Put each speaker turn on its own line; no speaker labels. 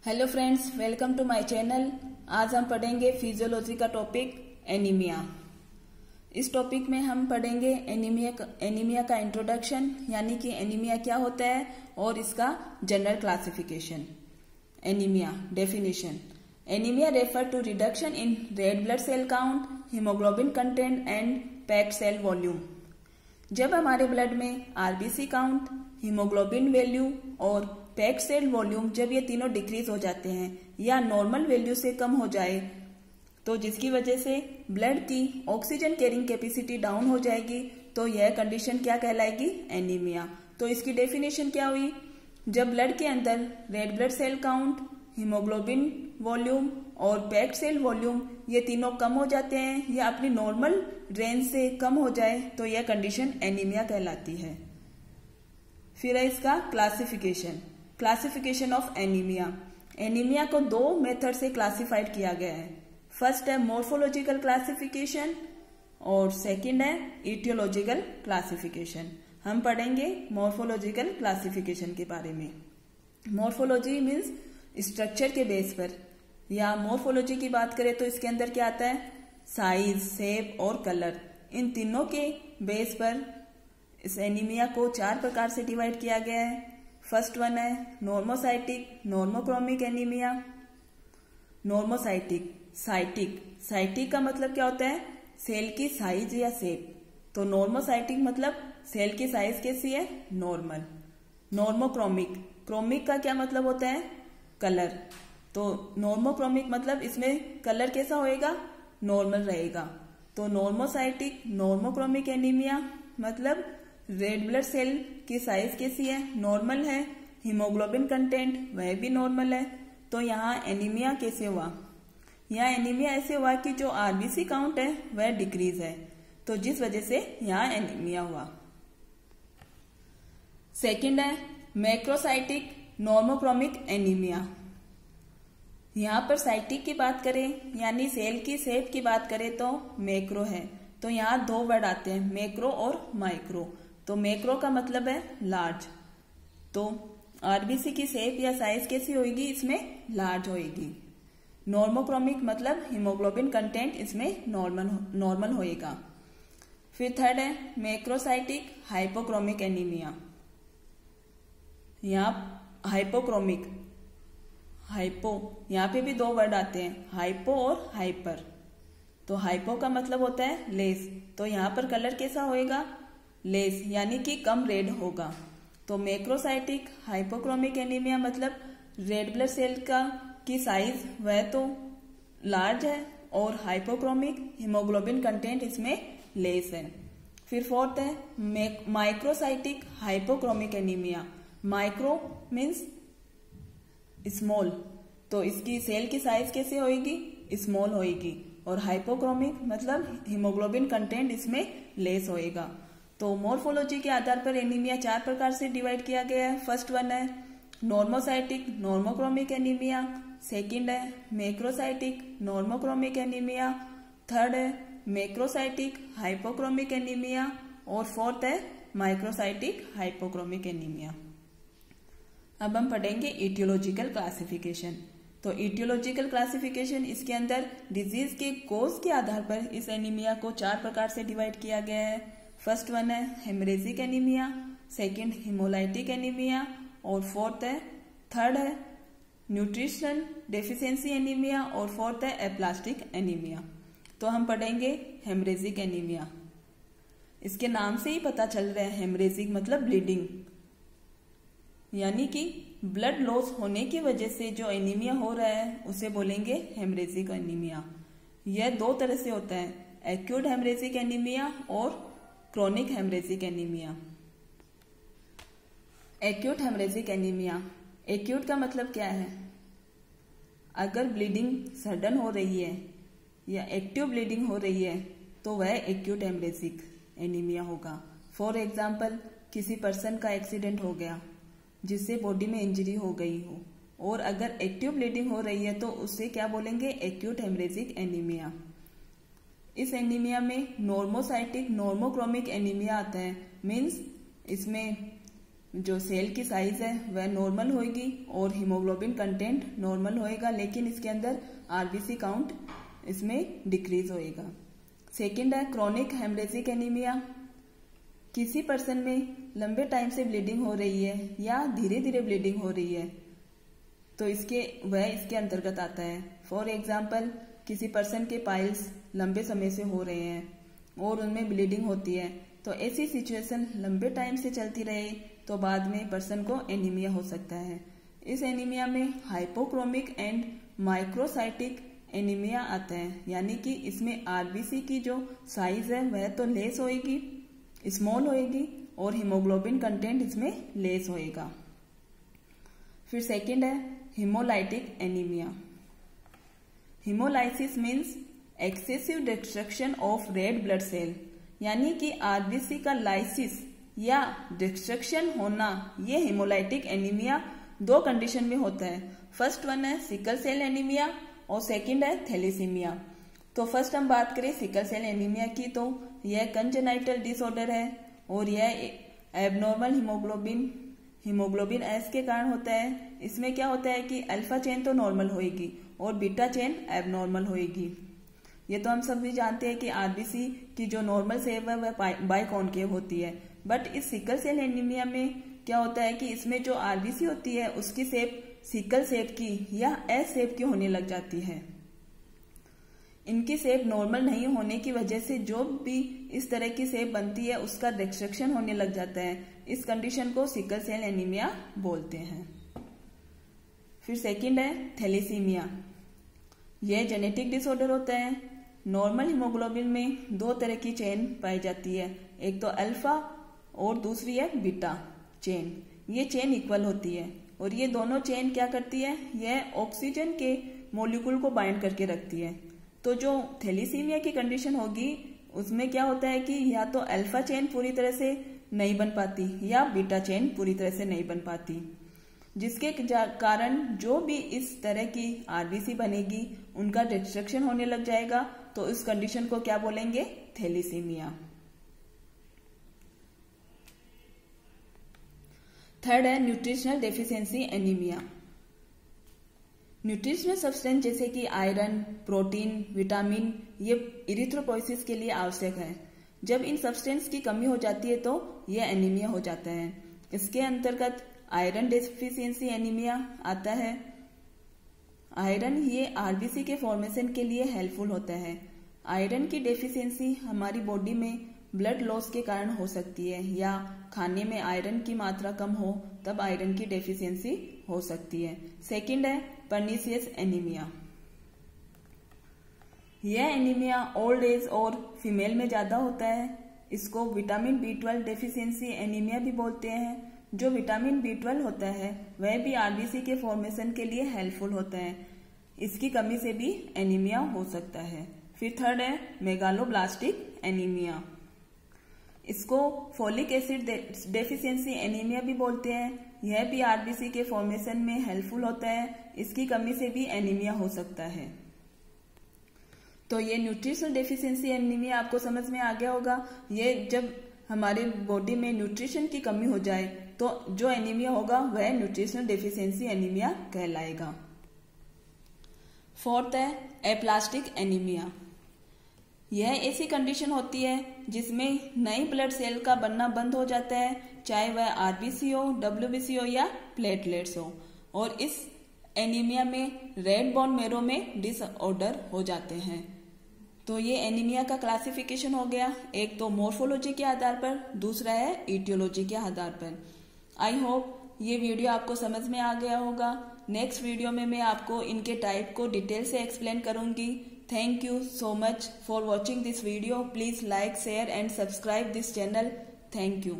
Hello friends, welcome to my channel. आज हम पढ़ेंगे फिजियोलॉजी का टॉपिक एनीमिया। इस टॉपिक में हम पढ़ेंगे एनीमिया का इंट्रोडक्शन, यानी कि एनीमिया क्या होता है और इसका general classification. Anaemia definition: anaemia refer to reduction in red blood cell count, haemoglobin content and packed cell volume. जब हमारे ब्लड में आरबीसी काउंट, हीमोग्लोबिन वैल्यू और पैक्ड सेल वॉल्यूम जब ये तीनों डिक्रीज हो जाते हैं या नॉर्मल वैल्यू से कम हो जाए, तो जिसकी वजह से ब्लड की ऑक्सीजन कैरिंग कैपेसिटी डाउन हो जाएगी, तो यह कंडीशन क्या कहलाएगी? एनीमिया। तो इसकी डेफिनेशन क्या हुई? जब ब्लड के अंदर red blood cell count, haemoglobin volume और पैक्ड सेल वॉल्यूम ये तीनों कम हो जाते हैं या अपनी नॉर्मल रेंज से कम हो जाए, तो यह कंडीशन एनीमिया कहलाती है। फिर है इसका क्लासिफिकेशन ऑफ एनीमिया। एनीमिया को दो मेथड से क्लासिफाइड किया गया है। फर्स्ट है मॉर्फोलॉजिकल क्लासिफिकेशन और सेकंड है इटियोलॉजिकल क्लासिफिकेशन। हम पढ़ेंगे मॉर्फोलॉजिकल क्लासिफिकेशन के बारे में। मॉर्फोलॉजी मीन्स स्ट्रक्चर के बेस पर, या मॉर्फोलॉजी की बात करें तो इसके अंदर क्या आता है? साइज, शेप और कलर, इन तीनों के बेस पर इस एनीमिया को चार प्रकार से डिवाइड किया गया है। फर्स्ट वन है normocytic, normochromic anaemia. Normocytic, sciatic का मतलब क्या होता है? सेल की साइज या शेप। तो नॉर्मोसाइटिक मतलब सेल की साइज कैसी है? नॉर्मल। क्रोमिक का क्या मतलब होता है? कलर। तो नॉर्मोक्रोमिक मतलब इसमें कलर कैसा होएगा? नॉर्मल रहेगा। तो नॉर्मोसाइटिक, नॉर्मोक्रोमिक एनीमिया मतलब रेड ब्लड सेल की साइज कैसी है? नॉर्मल है। हीमोग्लोबिन कंटेंट वह भी नॉर्मल है। तो यहाँ एनीमिया कैसे हुआ? यहाँ एनीमिया ऐसे हुआ कि जो आरबीसी काउंट है वह डिक्रीज है, तो जिस वजह से यहाँ एनीमिया हुआ। सेकंड है मैक्रोसाइटिक नॉर्मोक्रोमिक एनीमिया। यहाँ पर साइटिक की बात करें यानी सेल की शेप की बात करें तो मैक्रो है। तो यहाँ दो वर्ड आते हैं, मैक्रो और माइक्रो। तो मैक्रो का मतलब है लार्ज। तो आरबीसी की शेप या साइज कैसी होगी? इसमें लार्ज होगी। नॉर्मोक्रोमिक मतलब हीमोग्लोबिन कंटेंट इसमें नॉर्मल होएगा। फिर थर्ड है मैक्रोसाइटिक हाइपोक्रोमिक एनीमिया। यहाँ हाइपोक्रोमिक, यहाँ पे भी दो वर्ड आते हैं, हाइपो और हाइपर। तो हाइपो का मतलब होता है लेस। तो यहाँ पर कलर कैसा होएगा? लेस, यानी कि कम रेड होगा। तो मैक्रोसाइटिक हाइपोक्रोमिक एनीमिया मतलब रेड ब्लड सेल की साइज वह तो लार्ज है और हाइपोक्रोमिक हीमोग्लोबिन कंटेंट इसमें लेस है। फिर फोर्थ है microcytic hypochromic anaemia. Micro means small, तो इसकी सेल की साइज कैसे होगी? स्मॉल होगी। और हाइपोक्रोमिक मतलब हीमोग्लोबिन कंटेंट इसमें लेस होएगा। तो मॉर्फोलॉजी के आधार पर एनीमिया चार प्रकार से डिवाइड किया गया है। फर्स्ट वन है नॉर्मोसाइटिक नॉर्मोक्रोमिक एनीमिया। सेकंड है मैक्रोसाइटिक नॉर्मोक्रोमिक एनीमिया। थर्ड है मैक्रोसाइटिक हाइपोक्रोमिक एनीमिया और फोर्थ है माइक्रोसाइटिक हाइपोक्रोमिक एनीमिया। अब हम पढ़ेंगे इटियोलॉजिकल क्लासिफिकेशन। तो इटियोलॉजिकल क्लासिफिकेशन, इसके अंदर डिजीज के कोज के आधार पर इस एनीमिया को चार प्रकार से डिवाइड किया गया है। फर्स्ट वन है haemorrhagic anaemia, second haemolytic anaemia और थर्ड है न्यूट्रिशन डेफिशिएंसी एनीमिया और फोर्थ है एप्लास्टिक एनीमिया। तो हम पढ़ेंगे हेमरेजिक एनीमिया। इसके नाम से ही पता चल रहा है, हेमरेजिक मतलब ब्लीडिंग, यानी कि ब्लड लॉस होने की वजह से जो एनीमिया हो रहा है उसे बोलेंगे हेमरेजिक एनीमिया। यह दो तरह से होता है, एक्यूट हेमरेजिक एनीमिया और chronic haemorrhagic anaemia. Acute haemorrhagic anaemia, acute का मतलब क्या है? अगर ब्लीडिंग सडन हो रही है या एक्टिव ब्लीडिंग हो रही है तो वह एक्यूट हेमरेजिक एनीमिया होगा। फॉर एग्जाम्पल, किसी पर्सन का एक्सीडेंट हो गया जिससे बॉडी में इंजरी हो गई हो और अगर एक्टिव ब्लीडिंग हो रही है तो उससे क्या बोलेंगे? Acute haemorrhagic anaemia. इस एनीमिया में नॉर्मोसाइटिक नॉर्मोक्रोमिक एनीमिया आता है। मीन्स इसमें जो सेल की साइज है वह नॉर्मल होगी और हीमोग्लोबिन कंटेंट नॉर्मल होएगा, लेकिन इसके अंदर आरबीसी काउंट इसमें डिक्रीज होएगा। सेकंड है क्रोनिक हेमरेजिक एनीमिया। किसी पर्सन में लंबे टाइम से ब्लीडिंग हो रही है या धीरे धीरे ब्लीडिंग हो रही है तो वह इसके अंतर्गत आता है। फॉर एग्जाम्पल, किसी पर्सन के पाइल्स लंबे समय से हो रहे हैं और उनमें ब्लीडिंग होती है, तो ऐसी सिचुएशन लंबे टाइम से चलती रहे तो बाद में पर्सन को एनीमिया हो सकता है। इस एनीमिया में हाइपोक्रोमिक एंड माइक्रोसाइटिक एनीमिया आता है, यानी कि इसमें आरबीसी की जो साइज है वह तो लेस होएगी, स्मॉल होएगी और हीमोग्लोबिन कंटेंट इसमें लेस होएगा। फिर सेकंड है haemolytic anaemia. Haemolysis means excessive destruction of red blood cell, यानी कि आरबीसी का लाइसिस या डिस्ट्रक्शन होना, ये हेमोलाइटिक एनीमिया दो कंडीशन में होता है। फर्स्ट वन है सिकल सेल एनीमिया और सेकंड है थैलेसीमिया। तो फर्स्ट हम बात करें सिकल सेल एनीमिया की, तो यह कंजेनाइटल डिसऑर्डर है और यह एबनॉर्मल हीमोग्लोबिन एस के कारण होता है। इसमें क्या होता है कि अल्फा चेन तो नॉर्मल होएगी और बीटा चेन एबनॉर्मल होएगी। ये तो हम सब भी जानते हैं कि आरबीसी की जो नॉर्मल शेप है वह बाइकॉन्केव होती है, बट इस सिकल सेल एनीमिया में क्या होता है कि इसमें जो आरबीसी होती है उसकी शेप सिकल शेप की या एस शेप की होने लग जाती है। इनकी शेप नॉर्मल नहीं होने की वजह से जो भी इस तरह की शेप बनती है उसका डिस्ट्रक्शन होने लग जाता है। इस कंडीशन को सिकल सेल एनीमिया बोलते हैं। फिर सेकंड है थैलेसीमिया। यह जेनेटिक डिसऑर्डर होता है। नॉर्मल हीमोग्लोबिन में दो तरह की चेन पाई जाती है, एक तो अल्फा और दूसरी है बीटा चेन। ये चेन इक्वल होती है और ये दोनों चेन क्या करती है, यह ऑक्सीजन के मॉलिक्यूल को बाइंड करके रखती है। तो जो थैलेसीमिया की कंडीशन होगी उसमें क्या होता है कि या तो अल्फा चेन पूरी तरह से नहीं बन पाती या बीटा चेन पूरी तरह से नहीं बन पाती, जिसके कारण जो भी इस तरह की आरबीसी बनेगी उनका डिस्ट्रक्शन होने लग जाएगा। तो इस कंडीशन को क्या बोलेंगे, थैलेसीमिया। थर्ड है nutritional deficiency anaemia. Nutritional substance जैसे कि आयरन, प्रोटीन, विटामिन ये इरिथ्रोपोइसिस के लिए आवश्यक है। जब इन सब्सटेंस की कमी हो जाती है तो यह एनीमिया हो जाता है। इसके अंतर्गत आयरन डेफिशिएंसी एनीमिया आता है। आयरन ये आरबीसी के फॉर्मेशन के लिए हेल्पफुल होता है। आयरन की डेफिशिएंसी हमारी बॉडी में ब्लड लॉस के कारण हो सकती है या खाने में आयरन की मात्रा कम हो तब आयरन की डेफिशिएंसी हो सकती है। सेकंड है पर्नीशियस एनीमिया। यह एनीमिया ओल्ड एज और फीमेल में ज्यादा होता है। इसको विटामिन B12 डेफिशिएंसी एनीमिया भी बोलते हैं। जो विटामिन B12 होता है वह भी आरबीसी के फॉर्मेशन के लिए हेल्पफुल होता है। इसकी कमी से भी एनीमिया हो सकता है। फिर थर्ड है मेगालोब्लास्टिक एनीमिया। इसको फोलिक एसिड डेफिशिएंसी एनीमिया भी बोलते हैं। यह भी आरबीसी के फॉर्मेशन में हेल्पफुल होता है। इसकी कमी से भी एनीमिया हो सकता है। तो ये न्यूट्रिशनल डेफिशिएंसी एनीमिया आपको समझ में आ गया होगा। ये जब हमारे बॉडी में न्यूट्रिशन की कमी हो जाए तो जो एनीमिया होगा वह न्यूट्रिशनल डेफिशिएंसी एनीमिया कहलाएगा। फोर्थ है एप्लास्टिक एनीमिया। यह ऐसी कंडीशन होती है जिसमें नई ब्लड सेल का बनना बंद हो जाता है, चाहे वह आरबीसी हो, डब्ल्यूबीसी हो या प्लेटलेट्स हो, और इस एनीमिया में रेड बोन मेरो में डिसऑर्डर हो जाते हैं। तो ये एनीमिया का क्लासिफिकेशन हो गया, एक तो मॉर्फोलॉजी के आधार पर, दूसरा है ईटियोलॉजी के आधार पर। आई होप ये वीडियो आपको समझ में आ गया होगा। नेक्स्ट वीडियो में मैं आपको इनके टाइप को डिटेल से एक्सप्लेन करूंगी। Thank you so much for watching this video. Please like, share and subscribe this channel. Thank you.